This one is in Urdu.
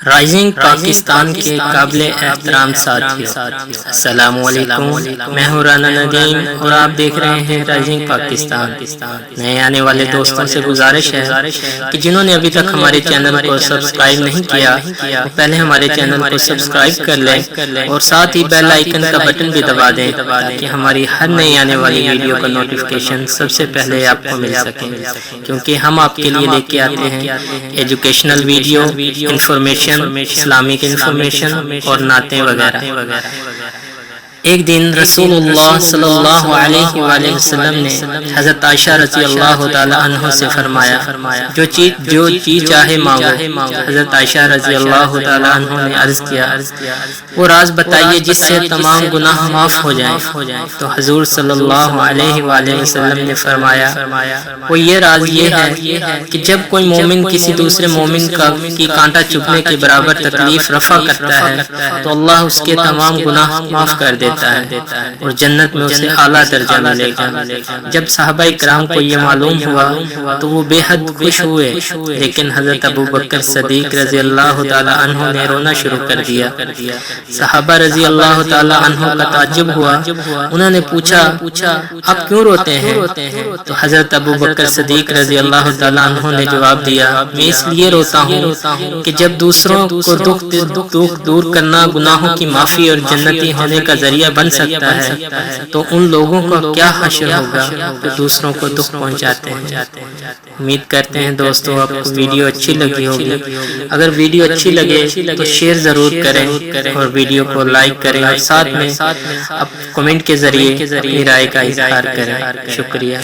رائزنگ پاکستان کے قابل احترام ساتھیوں، السلام علیکم۔ میں ہوں رانا ندیم اور آپ دیکھ رہے ہیں رائزنگ پاکستان۔ نئے آنے والے دوستوں سے گزارش ہے کہ جنہوں نے ابھی تک ہمارے چینل کو سبسکرائب نہیں کیا وہ پہلے ہمارے چینل کو سبسکرائب کر لیں اور ساتھ ہی بیل آئیکن کا بٹن بھی دبا دیں تاکہ ہماری ہر نئی آنے والی ویڈیو کا نوٹیفیکیشن سب سے پہلے آپ کو مل سکے، کیونکہ ہم آپ کے لیے لے کے آتے ہیں educational video, information, Islamic information اور نعتیں وغیرہ۔ ایک دن رسول اللہ صلی اللہ علیہ وآلہ وسلم نے حضرت عائشہ رضی اللہ تعالی عنہ سے فرمایا جو چیز چاہے مانگو۔ حضرت عائشہ رضی اللہ تعالی عنہ نے عرض کیا وہ راز بتائیے جس سے تمام گناہ معاف ہو جائیں۔ تو حضور صلی اللہ علیہ وآلہ وسلم نے فرمایا وہ یہ راز یہ ہے کہ جب کوئی مومن کسی دوسرے مومن کی کانٹا چبھنے کے برابر تکلیف رفع کرتا ہے تو اللہ اس کے تمام گناہ معاف کر دیتا ہے اور جنت میں اسے اعلیٰ درجہ ملے گا۔ جب صحابہ کرام کو یہ معلوم ہوا تو وہ بے حد خوش ہوئے، لیکن حضرت ابو بکر صدیق رضی اللہ تعالی عنہ نے رونا شروع کر دیا۔ صحابہ رضی اللہ تعالی عنہ کا تعجب ہوا، انہوں نے پوچھا آپ کیوں روتے ہیں؟ تو حضرت ابو بکر صدیق رضی اللہ تعالی عنہ نے جواب دیا میں اس لیے روتا ہوں کہ جب دوسروں کو دکھ دور کرنا گناہوں کی معافی اور جنتی ہونے کا ذریعہ بن سکتا ہے تو ان لوگوں کا کیا حشر ہوگا جو دوسروں کو دکھ پہنچاتے ہیں۔ امید کرتے ہیں دوستو آپ کو ویڈیو اچھی لگی ہوگی۔ اگر ویڈیو اچھی لگے تو شیئر ضرور کریں اور ویڈیو کو لائک کریں اور ساتھ میں آپ کمنٹ کے ذریعے اپنی رائے کا اظہار کریں۔ شکریہ۔